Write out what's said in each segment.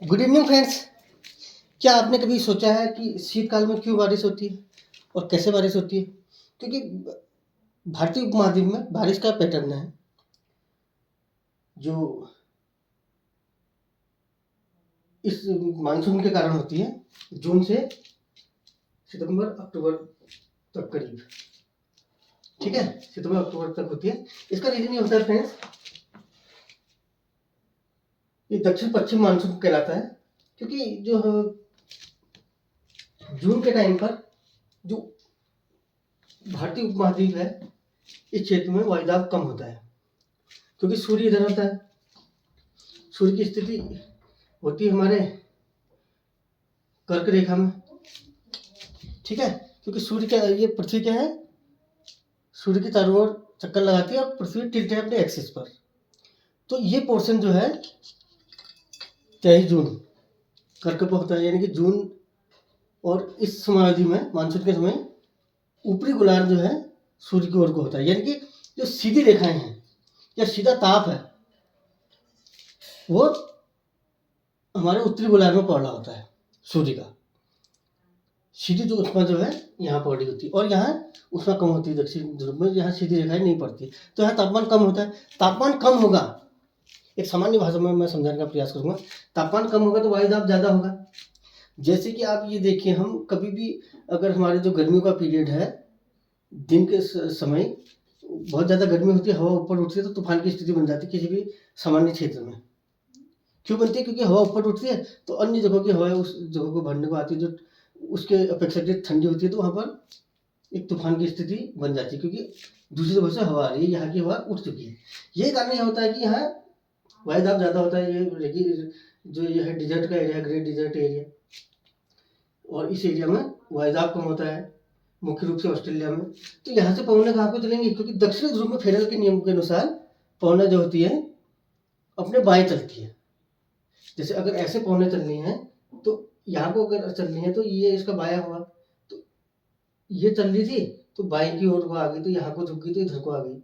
Good evening friends. क्या आपने कभी सोचा है कि शीतकाल में क्यों बारिश होती है और कैसे बारिश होती है? क्योंकि भारतीय उपमहाद्वीप में बारिश का पैटर्न है जो इस मानसून के कारण होती है, जून से सितंबर अक्टूबर तक करीब। ठीक है, सितंबर अक्टूबर तक होती है। इसका रीजन ये होता है फ्रेंड्स, ये दक्षिण पश्चिम मानसून कहलाता है। क्योंकि जो जून के टाइम पर जो भारतीय उपमहाद्वीप है, इस क्षेत्र में वायुदाब कम होता है क्योंकि सूर्य इधर होता है। सूर्य की स्थिति होती है हमारे कर्क रेखा में। ठीक है, क्योंकि सूर्य क्या, ये पृथ्वी क्या है, सूर्य के चारों ओर चक्कर लगाती है और पृथ्वी टिल्ट है अपने एक्सिस पर। तो ये पोर्शन जो है 23 जून कर्क पर होता है, यानी कि जून। और इस समावधि में मानसून के समय ऊपरी गोलार्ध जो है सूर्य की ओर को होता है, यानी कि जो सीधी रेखाएं हैं या सीधा ताप है वो हमारे उत्तरी गोलार्ध में पड़ रहा होता है सूर्य का। सीधी जो ऊष्मा जो है यहाँ पड़ रही होती है और यहाँ ऊष्मा कम होती है दक्षिण ध्रुव में, यहाँ सीधी रेखाएं नहीं पड़ती, तो यहाँ तापमान कम होता है। तापमान कम होगा, एक सामान्य भाषा में मैं समझाने का प्रयास करूंगा। तापमान कम होगा तो वायुदाब ज़्यादा होगा। जैसे कि आप ये देखिए, हम कभी भी अगर हमारे जो गर्मियों का पीरियड है, दिन के समय बहुत ज़्यादा गर्मी होती है, हवा ऊपर उठती है तो तूफान की स्थिति बन जाती है किसी भी सामान्य क्षेत्र में। क्यों बनती है? क्योंकि हवा ऊपर उठती है तो अन्य जगहों की हवा उस जगह को भरने को आती है, जो उसके अपेक्षाकृत ठंडी होती है, तो वहाँ पर एक तूफान की स्थिति बन जाती है क्योंकि दूसरी जगह से हवा आ रही है, यहाँ की हवा उठ चुकी है। यही कारण यह होता है कि यहाँ वायुदाब ज़्यादा होता है। ये जो ये है डिजर्ट का एरिया, ग्रेट डिजर्ट एरिया, और इस एरिया में वायुदाब कम होता है, मुख्य रूप से ऑस्ट्रेलिया में। तो यहाँ से पवनें कहाँ को चलेंगी? क्योंकि दक्षिणी ध्रुव में फेरल के नियम के अनुसार पवनें जो होती है अपने बाएं चलती है। जैसे अगर ऐसे पवनें चलनी है तो यहाँ को अगर चलनी है तो ये इसका बायां हुआ, तो ये चल रही थी तो बाएं की ओर को आ गई, तो यहाँ को झुक गई तो इधर को आ गई।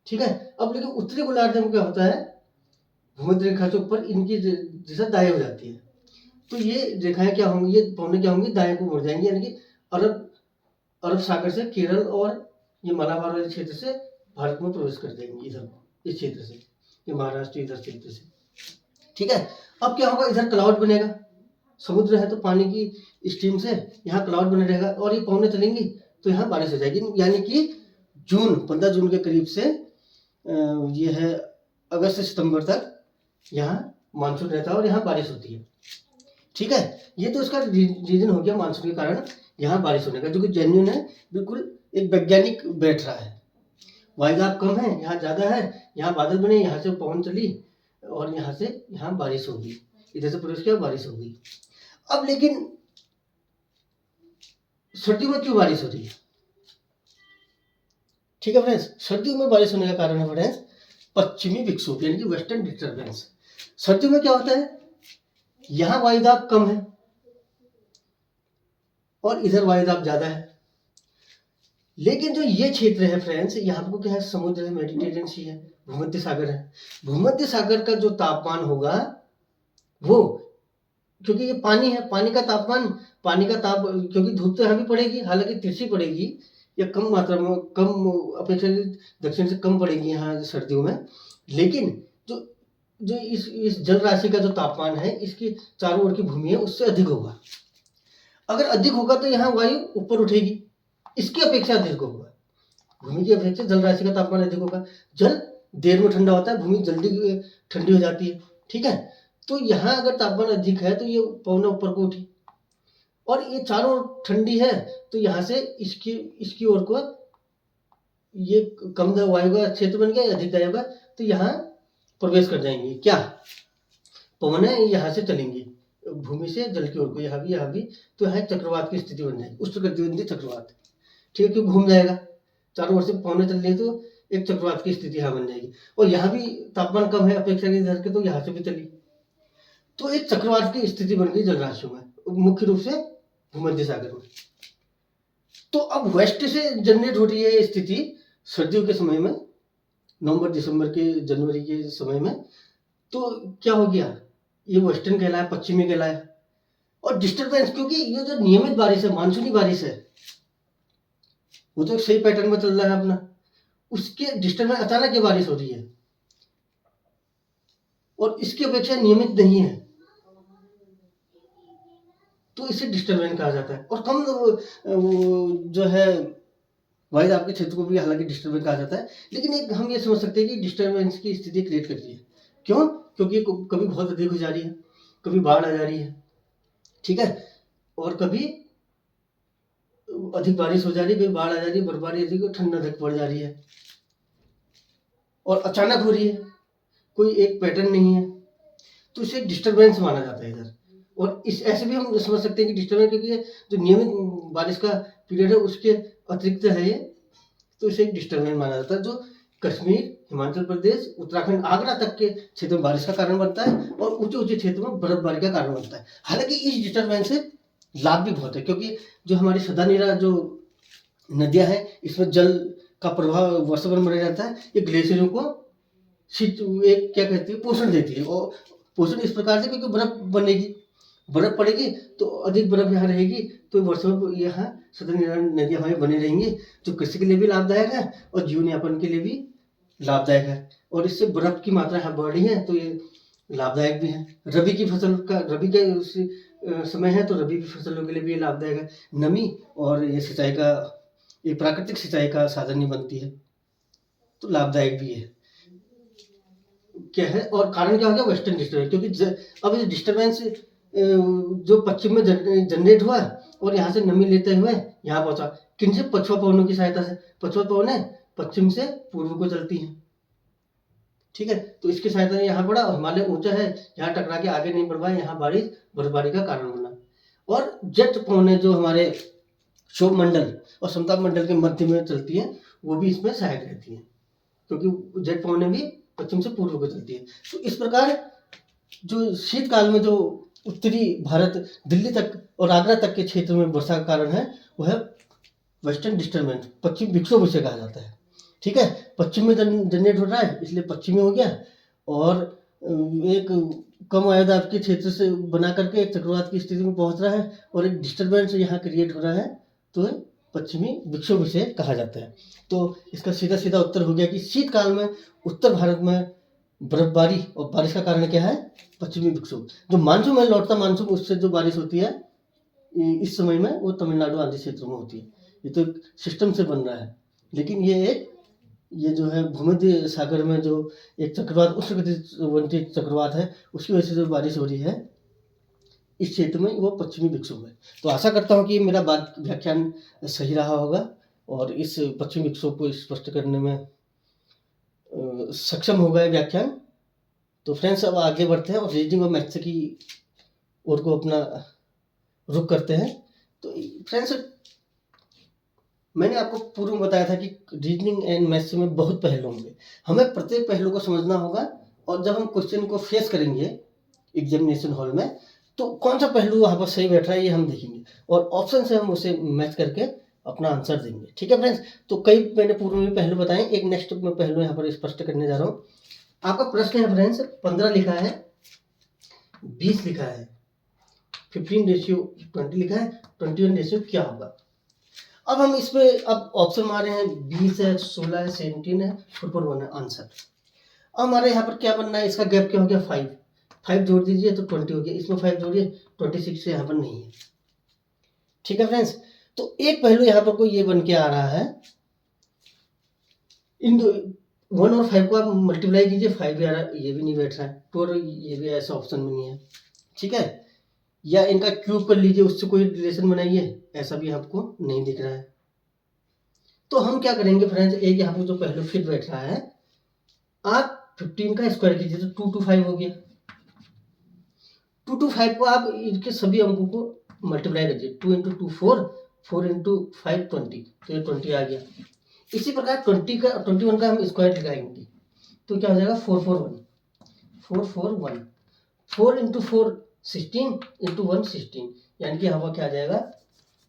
ठीक है। अब लेकिन उत्तरी गोलार्ध में क्या होता है, भूमध्य रेखा से ऊपर इनकी दिशा दाएं हो जाती है, तो ये रेखाएं क्या होंगी, ये पवनें क्या होंगी, दाएं को मुड़ जाएंगी, यानी कि अरब सागर से केरल और ये मलाबार वाले क्षेत्र से भारत में प्रवेश कर जाएंगी, इधर इस क्षेत्र से, ये महाराष्ट्र इधर क्षेत्र से। ठीक है। अब क्या होगा, इधर क्लाउड बनेगा, समुद्र है तो पानी की स्टीम से यहाँ क्लाउड बने रहेगा और ये पवनें चलेंगी तो यहाँ बारिश हो जाएगी। यानी कि 15 जून के करीब से ये है अगस्त से सितंबर तक यहाँ मानसून रहता है और यहाँ बारिश होती है। ठीक है, ये तो इसका रीजन हो गया मानसून के कारण यहाँ बारिश होने का, जो कि जेन्युइन है, बिल्कुल एक वैज्ञानिक बैठ रहा है। वायुदाब कम है, यहाँ ज़्यादा है, यहाँ बादल बने, यहाँ से पवन चली और यहाँ से यहाँ बारिश होगी, इधर से प्रवेश किया बारिश होगी। अब लेकिन सर्दियों में क्यों बारिश हो रही है? ठीक है फ्रेंड्स, सर्दियों में बारिश होने का कारण है फ्रेंड्स पश्चिमी विक्षोभ, यानी कि वेस्टर्न डिस्टर्बेंस। सर्दियों में क्या होता है, यहाँ वायुदाब कम है और इधर वायुदाब ज्यादा है। लेकिन जो ये क्षेत्र है फ्रेंड्स, यहाँ पर क्या है, समुद्र है, मेडिटेरियन सी है, भूमध्य सागर है। भूमध्य सागर का जो तापमान होगा वो, क्योंकि ये पानी है, पानी का ताप, क्योंकि धूप तो यहाँ भी पड़ेगी, हालांकि तिरछी पड़ेगी या कम मात्रा में, कम अपेक्षाकृत दक्षिण से कम पड़ेगी यहाँ सर्दियों में। लेकिन जो इस जल राशि का जो तापमान है, इसकी चारों ओर की भूमि है, उससे अधिक होगा। अगर अधिक होगा तो यहाँ वायु ऊपर उठेगी, इसकी अपेक्षा अधिक होगा, भूमि की अपेक्षा जल राशि का तापमान अधिक होगा। जल देर में ठंडा होता है, भूमि जल्दी ठंडी हो जाती है। ठीक है, तो यहाँ अगर तापमान अधिक है तो ये पवनें ऊपर को उठी और ये चारों ओर ठंडी है, तो यहाँ से इसकी ओर को ये कम वायु का क्षेत्र बन गया, अधिक दायु का, तो यहाँ प्रवेश कर जाएंगी। क्या पवनें यहाँ से चलेंगी भूमि से जल की ओर को, यहाँ भी, तो यहाँ चक्रवात की स्थिति बन जाएगी, उष्णकटिबंधीय चक्रवात। ठीक है, क्यों घूम जाएगा, चारों ओर से पवनें चल रही है तो एक चक्रवात की स्थिति यहाँ बन जाएगी। और यहाँ भी तापमान कम है अपेक्षाकृत इधर के, तो यहाँ से भी चली, तो एक चक्रवात की स्थिति बन गई जल राशियों में, मुख्य रूप से भूमध्य सागर में। तो अब वेस्ट से जनरेट हो रही है स्थिति सर्दियों के समय में, नवंबर दिसंबर के जनवरी के समय में। तो क्या हो गया, ये वेस्टर्न कहलाया, पश्चिमी कहलाया। और डिस्टर्बेंस, क्योंकि ये जो नियमित बारिश है, मानसूनी बारिश है, वो तो सही पैटर्न में चल रहा है अपना, उसके डिस्टर्बेंस, अचानक ये बारिश हो रही है और इसकी अपेक्षा नियमित नहीं है, तो इसे डिस्टर्बेंस कहा जाता है। और कम जो है वाइज आपके क्षेत्र को भी हालांकि डिस्टर्बेंस कहा जाता है, लेकिन एक हम ये समझ सकते हैं कि डिस्टर्बेंस की स्थिति क्रिएट कर रही है। क्यों? क्योंकि कभी बहुत अधिक हो जा रही है, कभी बाढ़ आ जा रही है, ठीक है, और कभी अधिक बारिश हो जा रही है, कभी बाढ़ आ जा रही है, बर्फबारी अधिक, ठंड अधिक पड़ जा रही है और अचानक हो रही है, कोई एक पैटर्न नहीं है, तो इसे डिस्टर्बेंस माना जाता है इधर। और इस ऐसे भी हम समझ सकते हैं कि डिस्टर्बेंस, क्योंकि ये जो नियमित बारिश का पीरियड है उसके अतिरिक्त है ये, तो इसे एक डिस्टर्बेंस माना जाता है, जो कश्मीर, हिमाचल प्रदेश, उत्तराखंड, आगरा तक के क्षेत्र में बारिश का कारण बनता है और ऊंचे ऊंचे क्षेत्रों में बर्फबारी का कारण बनता है। हालांकि इस डिस्टर्बेंस से लाभ भी बहुत है, क्योंकि जो हमारी सदानीरा जो नदियां हैं, इसमें जल का प्रभाव वर्षा भर में रह जाता है, ये ग्लेशियरों को एक क्या कहती है, पोषण देती है। और पोषण इस प्रकार से, क्योंकि बर्फ बनेगी, बर्फ पड़ेगी तो अधिक बर्फ यहाँ रहेगी, तो वर्षों में यहाँ सतही नदियाँ हमारी बनी रहेंगी, जो कृषि के लिए भी लाभदायक है और जीवन यापन के लिए भी लाभदायक है। और इससे बर्फ की मात्रा यहाँ बढ़ रही है, तो ये लाभदायक भी है। रबी की फसल का, रबी का समय है, तो रबी की फसलों के लिए भी ये लाभदायक है। नमी और ये सिंचाई का, ये प्राकृतिक सिंचाई का साधन ही बनती है, तो लाभदायक भी है। क्या है और कारण क्या हो गया? वेस्टर्न डिस्टर्बेंस, क्योंकि अब ये डिस्टर्बेंस जो पश्चिम में जनरेट हुआ और यहाँ से नमी लेते हुए यहाँ पहुंचा, किनसे? पछुआ पवनों की सहायता से। पछुआ पवनें पश्चिम से पूर्व को चलती हैं, ठीक है, तो इसकी सहायता से यहाँ पड़ा और हिमालय ऊंचा है, यहाँ टकरा के आगे नहीं बढ़ पाए, यहाँ बारिश बर्फबारी का कारण बना। और जेट पवनें जो हमारे क्षोभ मंडल और समताप मंडल के मध्य में चलती है, वो भी इसमें सहायक रहती है, क्योंकि जेट पवनें भी पश्चिम से पूर्व को चलती है। तो इस प्रकार जो शीतकाल में जो उत्तरी भारत, दिल्ली तक और आगरा तक के क्षेत्र में वर्षा का कारण है, वो है वेस्टर्न डिस्टर्बेंस, पश्चिम विक्षोभ उसे कहा जाता है, ठीक है। पश्चिम में जनरेट हो रहा है, इसलिए पश्चिमी हो गया, और एक कम आयदाब के क्षेत्र से बना करके एक चक्रवात की स्थिति में पहुंच रहा है और एक डिस्टर्बेंस यहाँ क्रिएट हो रहा है, तो पश्चिमी विक्षोभ इसे कहा जाता है। तो इसका सीधा सीधा उत्तर हो गया कि शीतकाल में उत्तर भारत में बर्फबारी और बारिश का कारण क्या है? पश्चिमी विक्षोभ। जो मानसून में लौटता मानसून, उससे जो बारिश होती है इस समय में, वो तमिलनाडु आदि क्षेत्रों में होती है। ये तो सिस्टम से बन रहा है, लेकिन ये जो है भूमध्य सागर में जो एक चक्रवात, उष्णकटिबंधीय चक्रवात है, उसकी वजह से जो बारिश हो रही है इस क्षेत्र में, वो पश्चिमी विक्षोभ है। तो आशा करता हूँ कि मेरा बात व्याख्यान सही रहा होगा और इस पश्चिमी विक्षोभ को स्पष्ट करने में सक्षम होगा व्याख्यान। तो फ्रेंड्स, अब आगे बढ़ते हैं और रीजनिंग और मैथ्स की ओर को अपना रुख करते हैं। तो फ्रेंड्स, मैंने आपको पूर्व में बताया था कि रीजनिंग एंड मैथ्स में बहुत पहलू होंगे, हमें प्रत्येक पहलू को समझना होगा, और जब हम क्वेश्चन को फेस करेंगे एग्जामिनेशन हॉल में, तो कौन सा पहलू वहाँ पर सही बैठ रहा है ये हम देखेंगे, और ऑप्शन से हम उसे मैच करके अपना आंसर देंगे, ठीक है फ्रेंड्स। तो कई मैंने पूर्व में पहलू बताए, एक नेक्स्ट में पहलू यहाँ पर स्पष्ट करने जा रहा हूँ। आपका प्रश्न है फ्रेंड्स, 15 लिखा है, 20 लिखा है, 15:20 लिखा है, 21 क्या होगा? अब हम इसमें अब ऑप्शन मारे हैं, 20 है, 16 है, 17 है, 4 है आंसर। अब हमारे यहाँ पर क्या बनना है? इसका गैप क्या हो गया? 5 जोड़ दीजिए तो 20 हो गया, इसमें 5 जोड़िए, 26 से यहाँ पर नहीं है, ठीक है फ्रेंड्स। तो एक पहलू यहाँ पर कोई ये बन के आ रहा है, इन 1 और 5 को आप मल्टीप्लाई कीजिए, 5 भी आ रहा है, ये भी नहीं बैठ रहा है, 2 और ये भी ऐसा ऑप्शन में नहीं है, ठीक है। या इनका क्यूब कर लीजिए, उससे कोई रिलेशन बनाइए, ऐसा भी आपको नहीं दिख रहा है। तो हम क्या करेंगे फ्रेंड्स, एक यहाँ पर जो पहलू फिट बैठ रहा है, आप 15 का स्क्वायर कीजिए तो 2 to 5 हो गया। 2 to 5 को आप इनके सभी अंकों को मल्टीप्लाई कीजिए, 2 × 2 4, 4 × 5 20, तो ये 20 आ गया। इसी प्रकार 21 का हम स्क्वायर लगाएंगे तो क्या हो जाएगा? 441, 441, 4 × 4 16, × 1 16, यानी कि हमारा क्या आ जाएगा?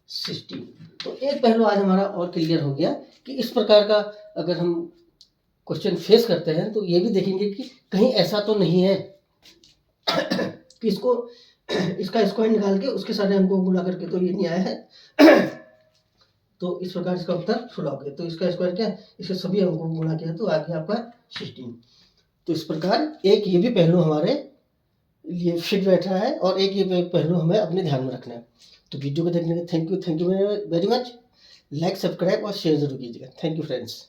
16। तो एक पहलू आज हमारा और क्लियर हो गया कि इस प्रकार का अगर हम क्वेश्चन फेस करते हैं तो ये भी देखेंगे कि कहीं ऐसा तो नहीं है कि इसको इसका स्क्वायर निकाल के उसके सारे अंकों को गुणा करके तो ये नहीं आया है। तो इस प्रकार इसका उत्तर 16 हो गया। तो इसका स्क्वायर क्या है, इसके सभी अंकों को गुणा किया तो आ गया आपका 16। तो इस प्रकार एक ये भी पहलू हमारे लिए फिट बैठा है और एक ये पहलू हमें अपने ध्यान में रखना है। तो वीडियो को देखने के thank you very much. Like, subscribe और शेयर जरूर कीजिएगा। Thank you friends.